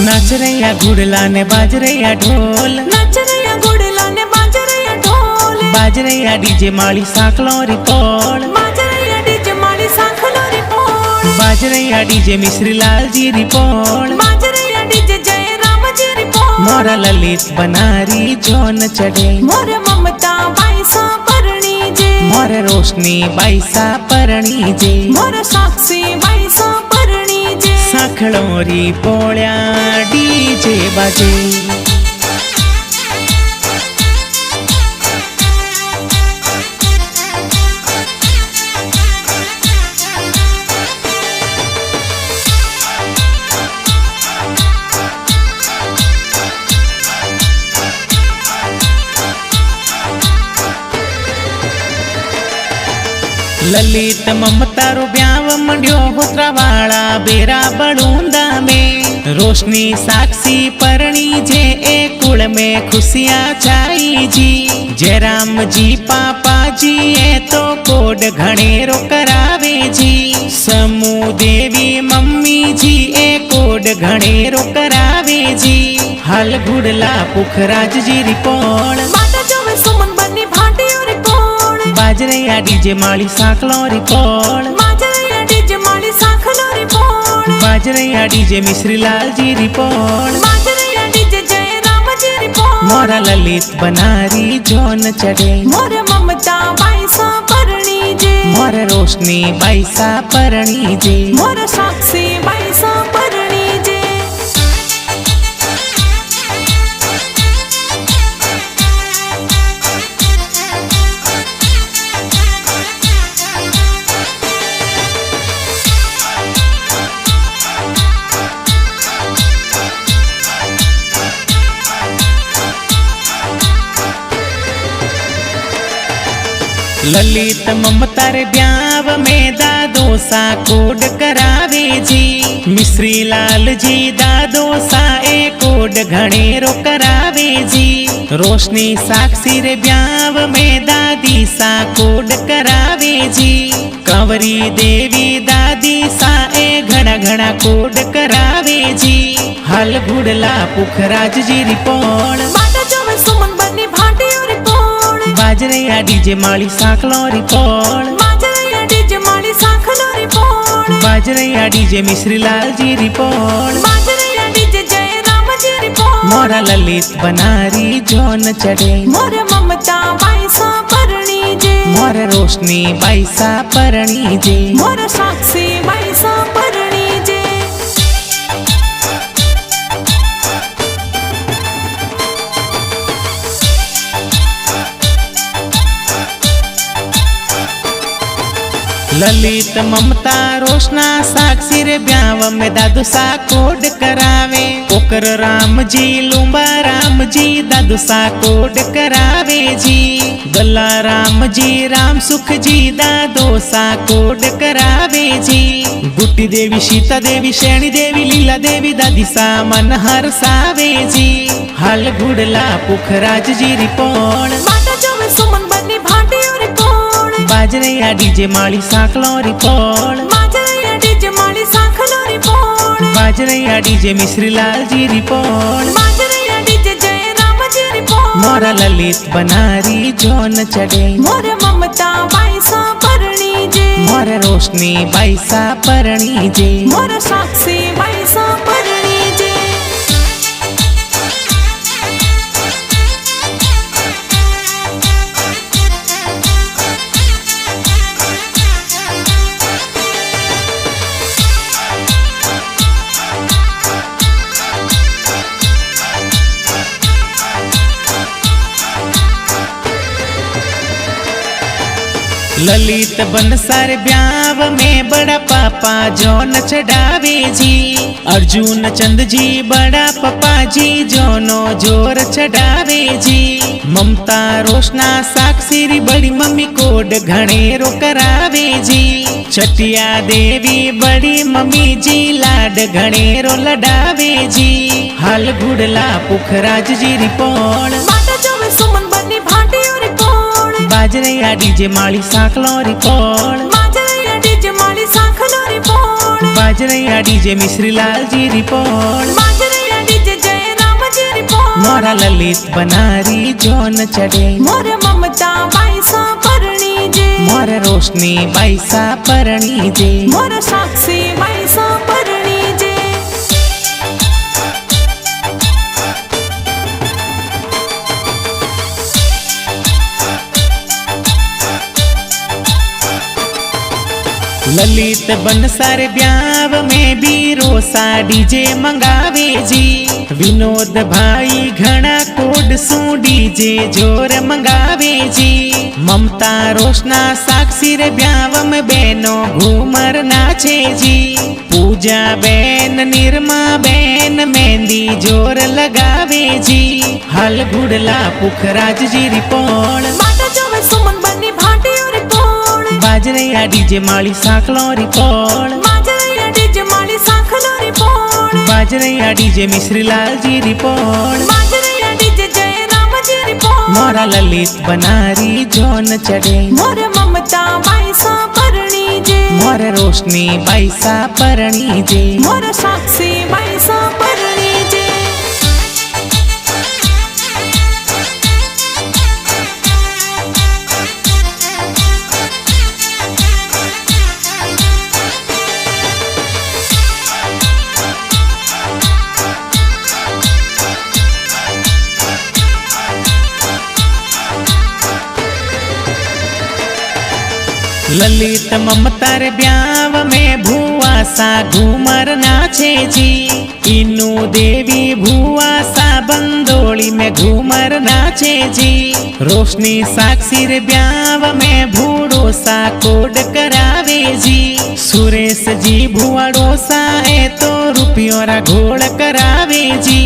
नाच रैया घुड़ला ने बाज रैया ढोल, नाच रैया घुड़ला ने बाज रैया ढोल, बाज रैया डीजे माली सांकलो रिपोल, बाज रैया डीजे माली सांखलो रिपोल, बाज रैया डीजे मिश्री लाल जी रिपोल, बाज रैया डीजे जय राम जी रिपोल। मोरा ललित बनारी जोन चढ़े, मोर ममता बाईसा परणी जे, मोर रोशनी बाईसा परणी जे, मोर साक्षी बाईसा परणी जे। सांखलो रिपोळ्या डीजे बाजे, ललित ममता रो ब्याव मंड्यो होत्रावाड़ा बेरा बड़ूंदा में, रोशनी साक्षी परणी जे ए कुल में खुशियां छाई जी। जय राम जी पापा जी ए तो कोड घणेरो करावे जी, समूह देवी मम्मी जी ए कोड घणेरो करावे जी। हल घुड़ला पुखराज जी रिपोल, माता जोवे सुमन बनी भाटियो रिपोल, बाज रैया डीजे माली सांकलो रिपोल, बाज रैया डीजे माली सांखलो रिपोल, बाज रैया डीजे मिश्री लाल जी रिपोल, बाज रैया डीजे जय राम जी रिपोल। मोरा ललित बनारी जोन चढ़े, मोर ममता बाईसा परणी जे, मोर रोशनी बाईसा परणी जे, मोर साक्षी बाईसा परणी जे। ललित ममता रे ब्याव में दादो सा कोड करावे जी, मिश्री लाल जी दादो सा ए कोड घणेरो करावे जी। रोशनी साक्षी रे ब्याव में दादी सा कोड करावे जी, कंवरी देवी दादी सा ए घणा घणा कोड करावे जी। हल घुड़ला पुखराज जी रिपोल, माता जोवे सुमन बनी भाटियो रिपोल, बाज रैया डीजे माली सांकलो रिपोल, बाज रैया डीजे माली सांखलो रिपोल, बाज रैया डीजे मिश्री लाल जी रिपोल, बाज रैया डीजे जय राम जी रिपोल। मोरा ललित बनारी जोन चढ़े, मोर ममता बाईसा परणी जे, मोर रोशनी बाईसा परणी जे, मोर साक्षी बाईसा परणी जे। ललित ममता रोशना साक्षी रे ब्याव में दादू सा कोड करावे, ओकर राम जी लुम्बा राम जी दादू सा कोड करावे जी। गला राम जी राम सुख जी दादो सा कोड करावे जी। गुट्टी देवी सीता देवी शैणी देवी लीला देवी दादी सा मन हरसावे जी। हल घुड़ला पुखराज जी रिपोल, माता जोवे सुमन बनी भाटियो रिपोल, बाज रैया डीजे माली सांकलो रिपोल, बाज रैया डीजे माली सांखलो रिपोल, बाज रैया डीजे मिश्री लाल जी रिपोल, बाज रैया डीजे जय राम जी रिपोल। मोरा ललित बनारी जोन चढ़े, मोर ममता बाईसा परणी जे, मोर रोशनी बाईसा परणी जे, मोर साक्षी बाईसा परणी जे। ललित बनसार ब्याव में बड़ा पापा जोन चढ़ावे जी। अर्जुन चंद जी बड़ा पापा जी जोनो जोर चढ़ावे जी। ममता रोशना साक्षी री बड़ी मम्मी कोड घणेरो करावे जी। छटिया देवी बड़ी मम्मी जी लाड घणेरो लडावे जी। हाल घुड़ला पुखराज जी रिपोल, माता जोवे सुमन बनी भाटियो रिपोल, बाजरैया डीजे माली सांकलो रिपोल, बाजरैया डीजे माली सांखलो repoll, बाजरैया DJ Mishri Lal ji repoll, बाजरैया मोरा ललित बनारी जोन चढ़े मोर ममता बाईसा परणी जे मोर रोशनी बाईसा परणी जे मोर साक्षी बाईसा परणी जे ललित बनसार ब्याव में भी रोसा डीजे मंगावे जी विनोद भाई घना कोड सू डीजे जोर मंगावे जी ममता रोशना साक्षी रे ब्याव में बेनो घूमर नाचे जी पूजा बेन निर्मा बेन मेहंदी जोर लगावे जी हल गुड़ला पुखराज जी रिपोण माता जोवे सुमन बनी भाटी और पोण बाजरैया डीजे माली साकलो रिपोण बाजरैया डीजे माली सांखलो री पोण बाजरैया डीजे मिश्री लाल जी रिपोण बाजरैया डीजे जय राम जी री पोण मोरा ललित बनारी जोन चढ़े मोर ममता बाईसा परणी जे मोर रोशनी बाईसा परणी जे मोर साक्षी बाईसा परणी जे ललित ममतार ब्याव में भुआ सा घूमर नाचे जी इनु देवी भुआ सा बंदोली में घूमर नाचे जी रोशनी साक्षी रे ब्याव में भूड़ो सा कोड करावे जी सुरेश जी भुआड़ो सा है तो रुपयों रा घोड़ करावे जी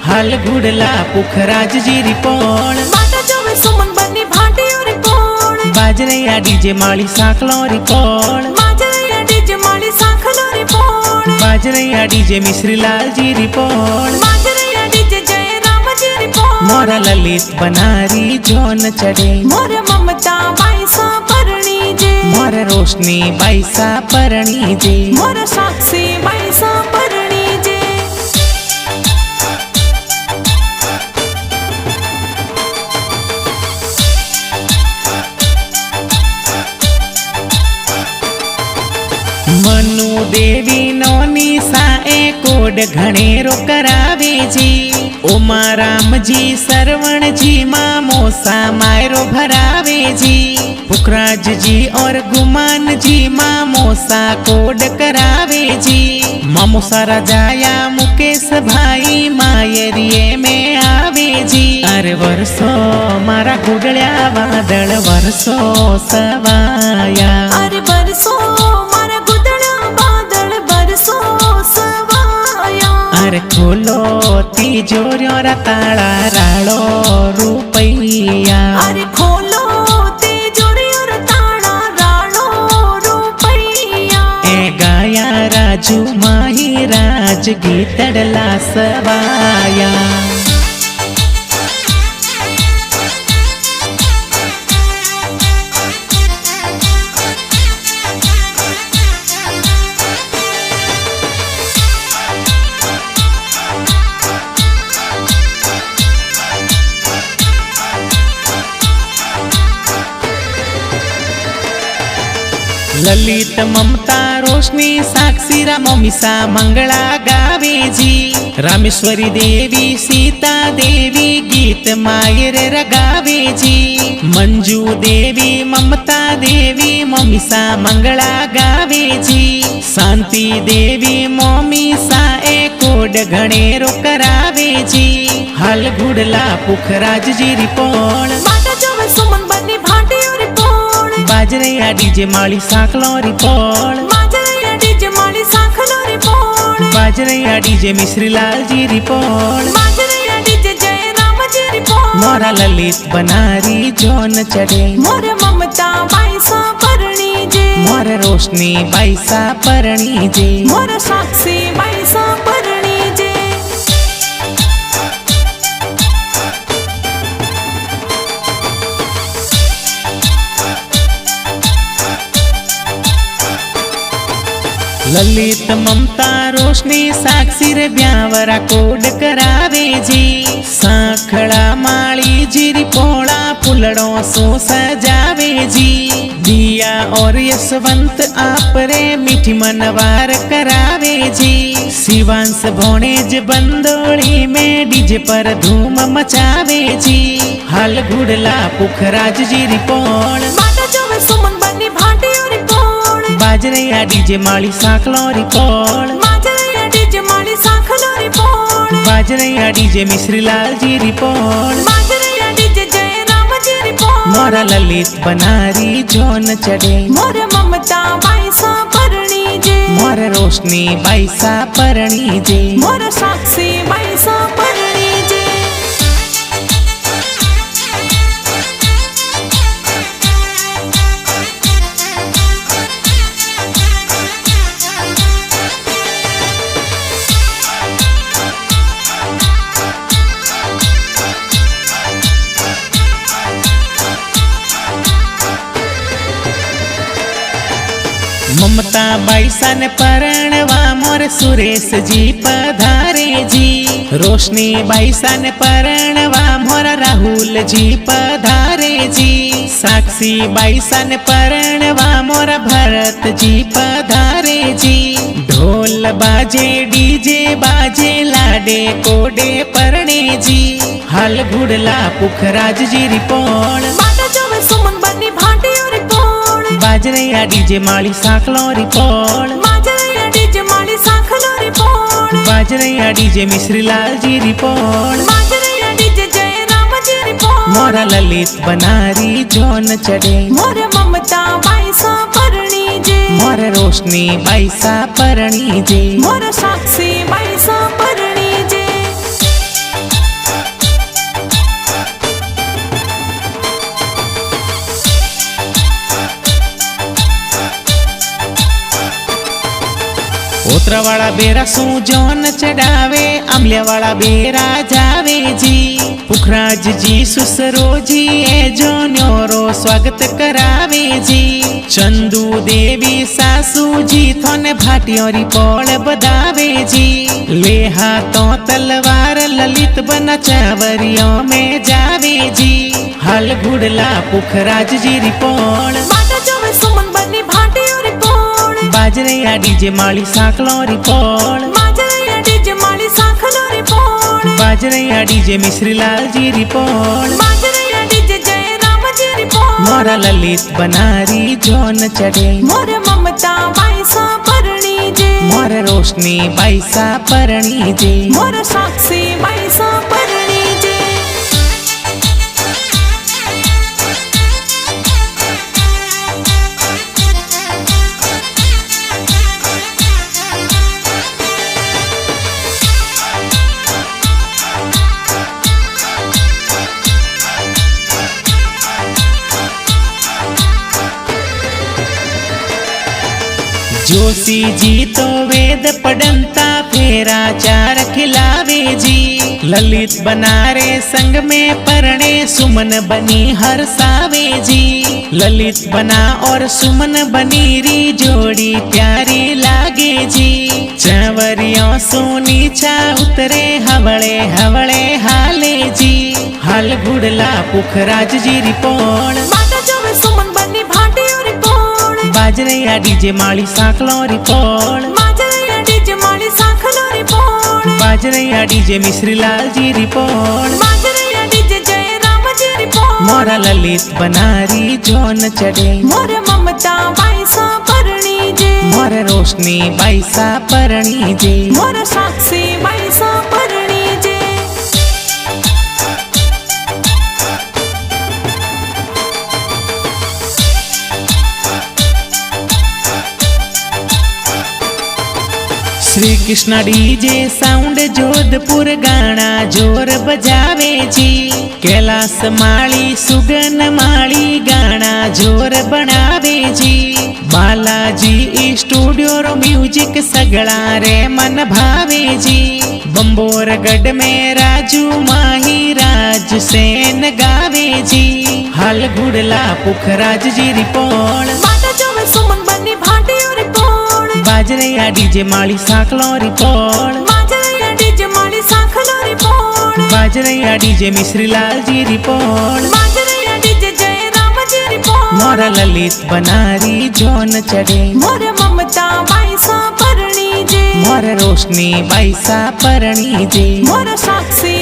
हल गुड़ला पुखराज जी रिपोण माता जोवे सुमन बनी भाटी और पोण बाजरैया डीजे माली साकलो रिपोण बाजरैया डीजे माली सांखलो री पोण बाजरैया डीजे मिश्री लाल जी रिपोण बाजरैया डीजे जय राम जी री पोण मोरा ललित बनारी जोन चढ़े मोर ममता बाईसा परणी जे मोर रोशनी बाईसा परणी जे मोर साक्षी बाईसा परणी जे मनु देवी नोनी सा कोड घणेरो करावे जी उमा राम जी सरवण जी मामो सा मायरो भरावे जी पुखराज जी और गुमान जी मामो सा कोड करावे जी मामो सारा जाया मुकेश भाई मायरिये में आवे जी अरे वर्षो मारा गुडल्या वादळ वर्षो सवाया अरे बरसो मारा गुदड़ा बादल बरसो सवाया अरे खोलो तिजोरियों रा ताळा राळो रुपैया अरे खोलो तिजोरी और ताड़ा राणो रुपैया ए गाया राजू माही राज गीतडला सवाया ललित ममता रोशनी साक्षी रा मम्मीसा मंगला गावे जी रामेश्वरी देवी सीता देवी गीत मायर रगावे जी मंजू देवी ममता देवी मम्मीसा मंगला गावे जी शांति देवी मम्मीसा कोड घणेरो करावे जी हल गुड़ला पुखराज जी रिपोण माता जोवे सुमन बनी भाटी और पोण बाजरैया डीजे माली साकलो रिपोण बाजरैया डीजे माली सांखलो री पोण बाजरैया डीजे मिश्री लाल जी रिपोण बाजरैया डीजे जय राम जी री पोण मोरा ललित बनारी जोन चढ़े मोर ममता बाईसा परणी जे मोर रोशनी बाईसा परणी जे मोर साक्षी बाईसा परणी जे ललित ममता रोशनी साक्षी रे ब्यावरा कोड करावे जी सांखड़ा माली जीरी पोड़ा फुलड़ों सो सजावे जी दिया और यशवंत आप रे मीठी मनवार करावे जी शिवांश भोणेज बंदोड़ी में डीजे पर धूम मचावे जी हाल घुड़ला पुखराज जी रिपोल माता जोवे सुमन बनी भाटी और रिपोल बाजरे डीजे माली साखलो रिपोल माजरे डीजे माली साखलो रिपोल बाजरे DJ Mishri Lal ji repoll माजरे DJ जय राम जी रिपोल मोरा ललित बनारी जोन चढ़े मोर ममता बाईसा परणी जे मोर रोशनी बाईसा परणी जे मोर साक्षी बाईसा परणी जे ममता बाईसा ने परणवा मोर सुरेश जी पधारे जी रोशनी बाईसा ने परणवा मोर राहुल जी पधारे जी साक्षी बाईसा ने परणवा मोर भरत जी पधारे जी ढोल बाजे डीजे बाजे लाडे कोडे परणे जी हाल घुड़ला पुखराज जी रिपोल माता जोवे सुमन बनी भाटी और रिपोल बाजरे डीजे माली साखलो रिपोल माजरे डीजे माली साखलो रिपोल बाजरे DJ Mishri Lal ji repoll माजरे DJ जय राम जी रिपोल मोरा ललित बनारी जोन चढ़े मोर ममता बाईसा परणी जे मोर रोशनी बाईसा परणी जे मोर साक्षी बाईसा परणी जे ओतरा वाला बेरा सू जोन चढ़ावे अमलिया वाला बेरा जावे जी पुखराज जी सुसरो जी ए जोन्योरो स्वागत करावे जी चंदू देवी सासू जी थोने भाटियोरी पोल बदावे जी ले हाथों तलवार ललित बना चावरियों में जावे जी हल घुड़ला पुखराज जी रिपोल माता जोवे सुमन बनी भाटी और रिपोल बाजरे डीजे माली साखलो रिपोल माजरे डीजे माली साखलो रिपोल बाजरे DJ Mishri Lal ji repoll माजरे DJ जय राम जी रिपोल मोरा ललित बनारी जोन चढ़े मोर ममता बाईसा परणी जे मोर रोशनी बाईसा परणी जे मोर साक्षी बाईसा परणी जे जोशी जी तो वेद पढ़नता फेरा चार खिलावे जी ललित बनारे संग में परणे सुमन बनी हरसावे जी ललित बना और सुमन बनी री जोड़ी प्यारी लागे जी चावरियों सोनी छा उतरे हवड़े हवड़े हाले जी हल घुड़ला पुखराज जी रिपोल माता जोवे सुमन बनी भाटी और रिपोल बाजरे डीजे माली साखलो रिपोल माजरे डीजे माली साखलो रिपोल बाजरे DJ Mishri Lal ji repoll माजरे DJ जय राम जी रिपोल मोरा ललित बनारी जोन चढ़े मोर ममता बाईसा परणी जे मोर रोशनी बाईसा परणी जे मोर साक्षी बाईसा परणी जे श्री कृष्ण डीजे साउंड जोधपुर गाना जोर बजावे जी कैलाश माली सुगन माली गाना जोर बनावे जी बालाजी स्टूडियो रो म्यूजिक सगड़ा रे मन भावे जी बंबोरगढ़ में राजू माही राज सेन गावे जी हल घुड़ला पुखराज जी रिपोल माता जोवे सुमन बनी भाटी और रिपोल बाजरैया डीजे माली साखलो रिपोर्ट बाजरैया डीजे माली साखलो report बाजरैया DJ Mishri Lal ji report बाजरैया DJ जय राम जी रिपोर्ट मोरा ललित बनारी जोन चढ़े मोर ममता बाईसा परणी जे मोर रोशनी बाईसा परणी जे मोर साक्षी